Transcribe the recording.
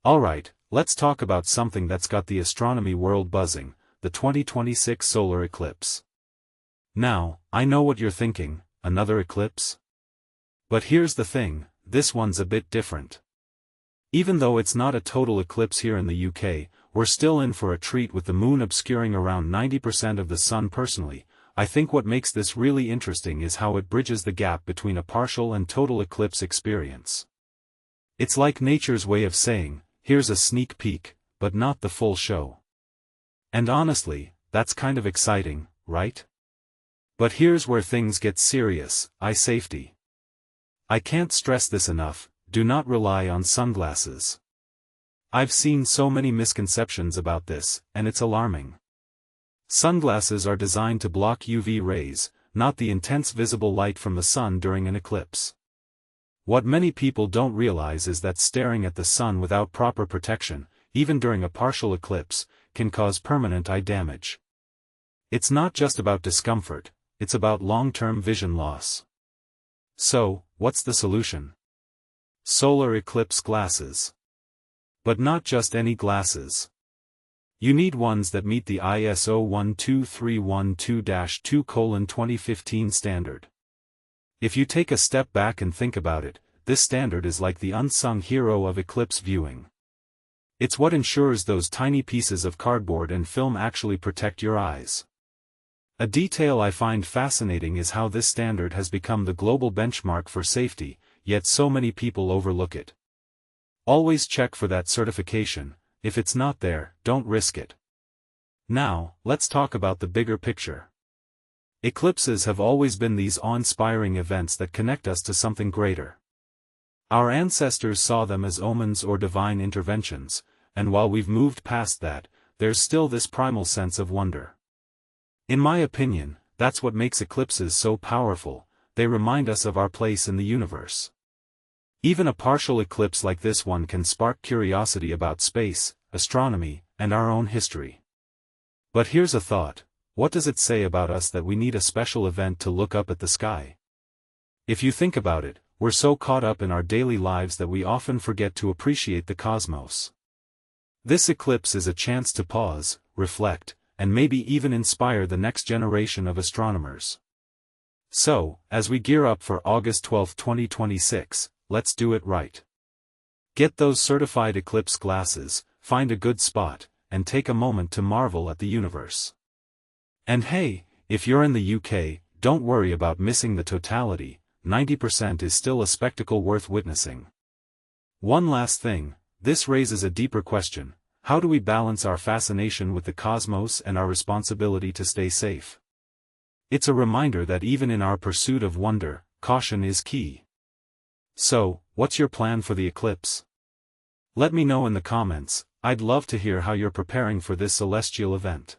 Alright, let's talk about something that's got the astronomy world buzzing, the 2026 solar eclipse. Now, I know what you're thinking, another eclipse? But here's the thing, this one's a bit different. Even though it's not a total eclipse here in the UK, we're still in for a treat with the moon obscuring around 90% of the sun. Personally, I think what makes this really interesting is how it bridges the gap between a partial and total eclipse experience. It's like nature's way of saying, here's a sneak peek, but not the full show. And honestly, that's kind of exciting, right? But here's where things get serious: eye safety. I can't stress this enough, do not rely on sunglasses. I've seen so many misconceptions about this, and it's alarming. Sunglasses are designed to block UV rays, not the intense visible light from the sun during an eclipse. What many people don't realize is that staring at the sun without proper protection, even during a partial eclipse, can cause permanent eye damage. It's not just about discomfort, it's about long-term vision loss. So, what's the solution? Solar eclipse glasses. But not just any glasses. You need ones that meet the ISO 12312-2:2015 standard. If you take a step back and think about it, this standard is like the unsung hero of eclipse viewing. It's what ensures those tiny pieces of cardboard and film actually protect your eyes. A detail I find fascinating is how this standard has become the global benchmark for safety, yet so many people overlook it. Always check for that certification. If it's not there, don't risk it. Now, let's talk about the bigger picture. Eclipses have always been these awe-inspiring events that connect us to something greater. Our ancestors saw them as omens or divine interventions, and while we've moved past that, there's still this primal sense of wonder. In my opinion, that's what makes eclipses so powerful. They remind us of our place in the universe. Even a partial eclipse like this one can spark curiosity about space, astronomy, and our own history. But here's a thought: what does it say about us that we need a special event to look up at the sky? If you think about it, we're so caught up in our daily lives that we often forget to appreciate the cosmos. This eclipse is a chance to pause, reflect, and maybe even inspire the next generation of astronomers. So, as we gear up for August 12, 2026, let's do it right. Get those certified eclipse glasses, find a good spot, and take a moment to marvel at the universe. And hey, if you're in the UK, don't worry about missing the totality. 90% is still a spectacle worth witnessing. One last thing, this raises a deeper question: how do we balance our fascination with the cosmos and our responsibility to stay safe? It's a reminder that even in our pursuit of wonder, caution is key. So, what's your plan for the eclipse? Let me know in the comments. I'd love to hear how you're preparing for this celestial event.